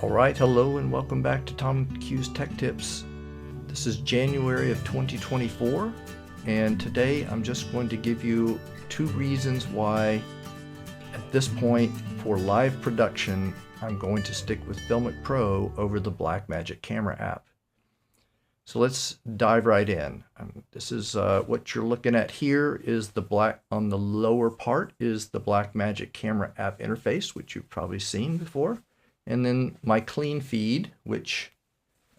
Alright, hello and welcome back to Tom Q's Tech Tips. This is January of 2024, and today I'm just going to give you 2 reasons why at this point for live production I'm going to stick with FiLMiC Pro over the Blackmagic Camera App. So let's dive right in. This is what you're looking at here is on the lower part is the Blackmagic Camera App interface, which you've probably seen before. And then my clean feed, which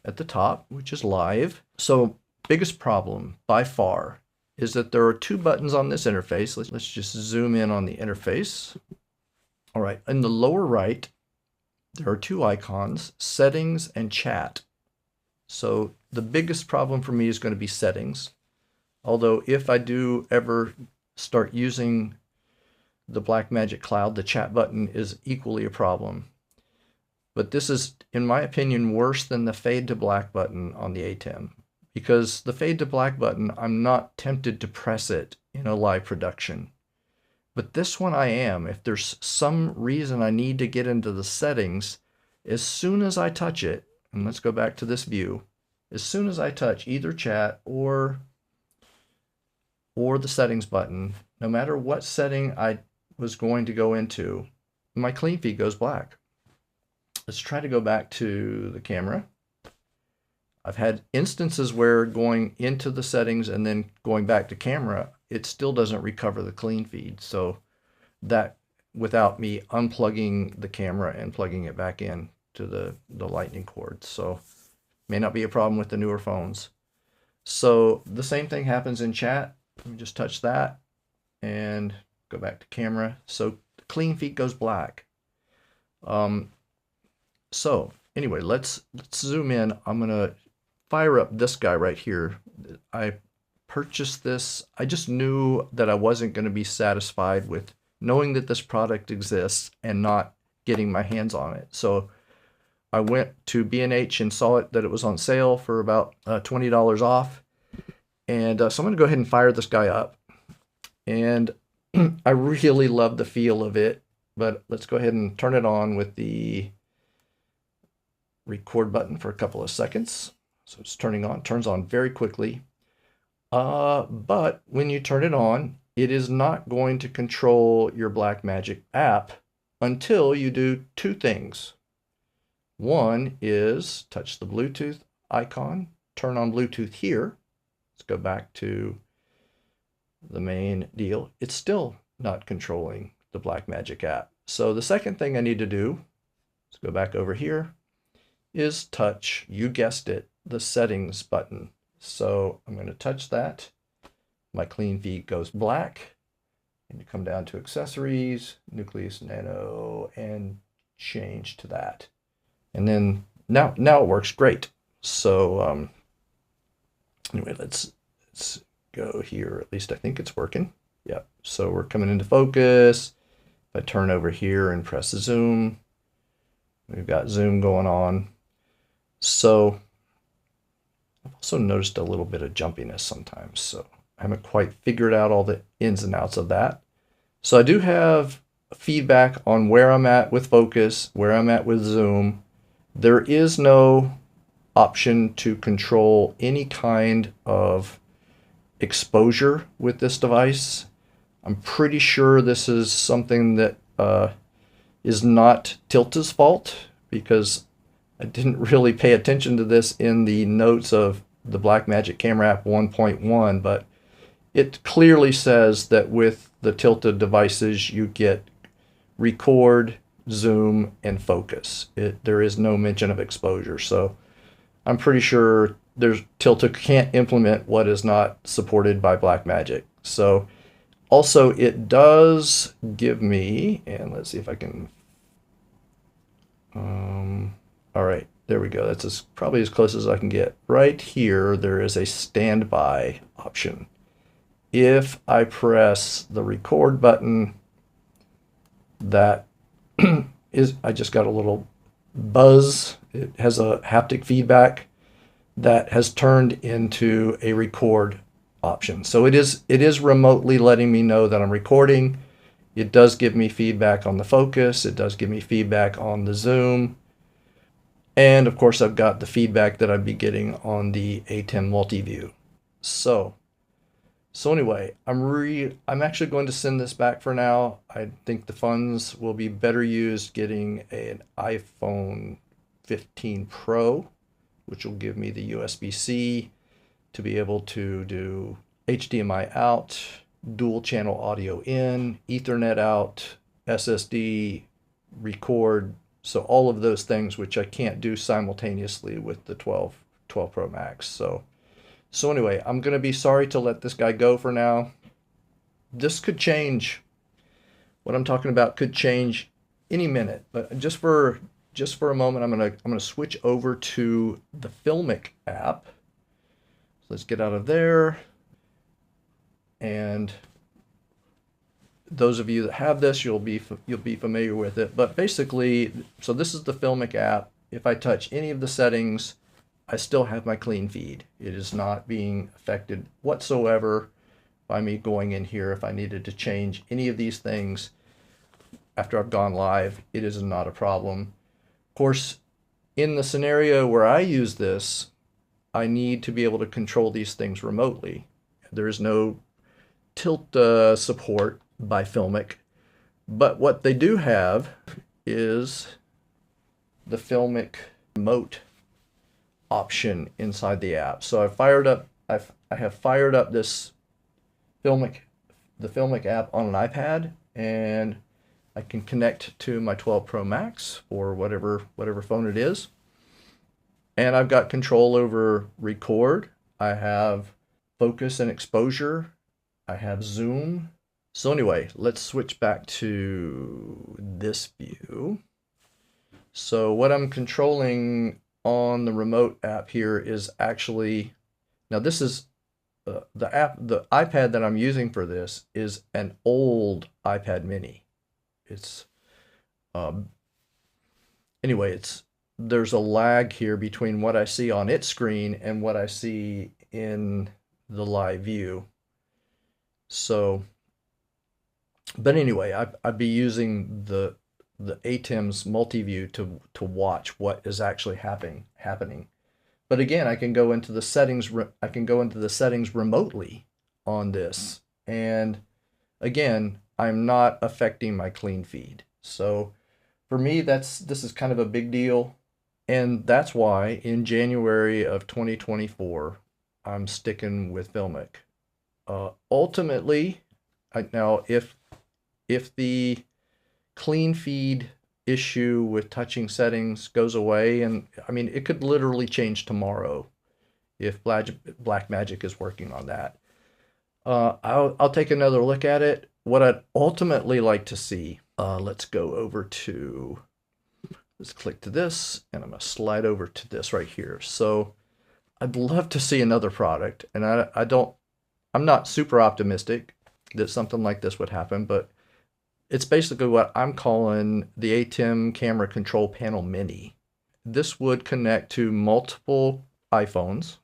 at the top, which is live. So biggest problem by far is that there are 2 buttons on this interface. Let's just zoom in on the interface. All right, in the lower right, there are 2 icons, settings and chat. So the biggest problem for me is going to be settings. Although if I do ever start using the Blackmagic Cloud, the chat button is equally a problem. But this is, in my opinion, worse than the fade to black button on the A10, because the fade to black button, I'm not tempted to press it in a live production. But this one I am. If there's some reason I need to get into the settings, as soon as I touch it, and let's go back to this view, as soon as I touch either chat or the settings button, no matter what setting I was going to go into, my clean feed goes black. Let's try to go back to the camera. I've had instances where going into the settings and then going back to camera, it still doesn't recover the clean feed. So that without me unplugging the camera and plugging it back in to the lightning cord. So may not be a problem with the newer phones. So the same thing happens in chat. Let me just touch that and go back to camera. So the clean feed goes black. So anyway, let's zoom in. I'm going to fire up this guy right here. I purchased this. I just knew that I wasn't going to be satisfied with knowing that this product exists and not getting my hands on it. So I went to B&H and saw that it was on sale for about $20 off. And so I'm going to go ahead and fire this guy up. And I really love the feel of it, but let's go ahead and turn it on with the record button for a couple of seconds. So it's turns on very quickly. But when you turn it on, it is not going to control your Blackmagic app until you do 2 things. One is touch the Bluetooth icon, turn on Bluetooth here. Let's go back to the main deal. It's still not controlling the Blackmagic app. So the second thing I need to do, let's go back over here, is touch, you guessed it, the settings button. So I'm going to touch that. My clean feed goes black. And you come down to accessories, Nucleus Nano, and change to that. And then now it works great. So anyway, let's go here. At least I think it's working. Yep. So we're coming into focus. If I turn over here and press zoom, we've got zoom going on. So I've also noticed a little bit of jumpiness sometimes. So I haven't quite figured out all the ins and outs of that. So I do have feedback on where I'm at with focus, where I'm at with zoom. There is no option to control any kind of exposure with this device. I'm pretty sure this is something that is not Tilta's fault, because I didn't really pay attention to this in the notes of the Blackmagic Camera App 1.1, but it clearly says that with the Tilta devices you get record, zoom, and focus. There is no mention of exposure, so I'm pretty sure Tilta can't implement what is not supported by Blackmagic. So also it does give me, and let's see if I can, all right, there we go. That's probably as close as I can get. Right here, there is a standby option. If I press the record button, that I just got a little buzz. It has a haptic feedback that has turned into a record option. So it is remotely letting me know that I'm recording. It does give me feedback on the focus. It does give me feedback on the zoom. And of course, I've got the feedback that I'd be getting on the ATEM multi-view. So anyway, I'm actually going to send this back for now. I think the funds will be better used getting an iPhone 15 Pro, which will give me the USB-C to be able to do HDMI out, dual channel audio in, Ethernet out, SSD, record. So all of those things which I can't do simultaneously with the 12 Pro Max. So anyway, I'm going to be sorry to let this guy go for now. This could change. What I'm talking about could change any minute. But just for a moment, I'm going to switch over to the FiLMiC app. So let's get out of there. And those of you that have this, you'll be familiar with it. But basically, so this is the FiLMiC app. If I touch any of the settings, I still have my clean feed. It is not being affected whatsoever by me going in here. If I needed to change any of these things after I've gone live, it is not a problem. Of course, in the scenario where I use this, I need to be able to control these things remotely. There is no Tilta support by FiLMiC, but what they do have is the FiLMiC remote option inside the app. So I have fired up this the FiLMiC app on an iPad, and I can connect to my 12 Pro Max or whatever phone it is. And I've got control over record. I have focus and exposure. I have zoom. So anyway, let's switch back to this view. So what I'm controlling on the remote app here is actually, now this is the iPad that I'm using for this is an old iPad mini. It's anyway, there's a lag here between what I see on its screen and what I see in the live view. So, but anyway, I'd be using the ATEM's multi-view to watch what is actually happening. But again, I can go into the settings. I can go into the settings remotely on this, and again, I'm not affecting my clean feed. So for me, this is kind of a big deal, and that's why in January of 2024, I'm sticking with FiLMiC. Ultimately, now if the clean feed issue with touching settings goes away, and I mean, it could literally change tomorrow if Blackmagic is working on that. I'll take another look at it. What I'd ultimately like to see, let's go over to, let's click to this, and I'm going to slide over to this right here. So I'd love to see another product, and I'm not super optimistic that something like this would happen, but it's basically what I'm calling the ATEM Camera Control Panel Mini. This would connect to multiple iPhones.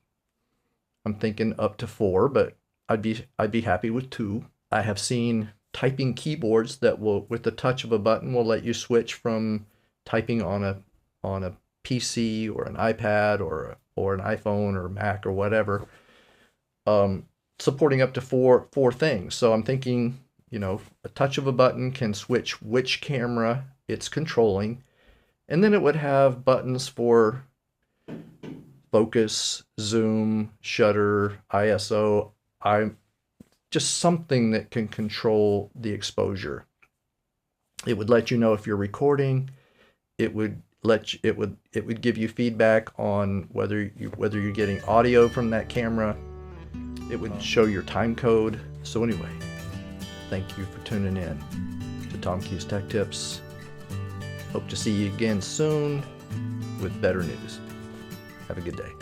I'm thinking up to 4, but I'd be happy with 2. I have seen typing keyboards that will, with the touch of a button, will let you switch from typing on a PC or an iPad or an iPhone or Mac or whatever, supporting up to four things. So I'm thinking, you know, a touch of a button can switch which camera it's controlling, and then it would have buttons for focus, zoom, shutter, ISO. Just something that can control the exposure. It would let you know if you're recording. It would give you feedback on whether you're getting audio from that camera. It would show your time code. So anyway, thank you for tuning in to Tom Q's Tech Tips. Hope to see you again soon with better news. Have a good day.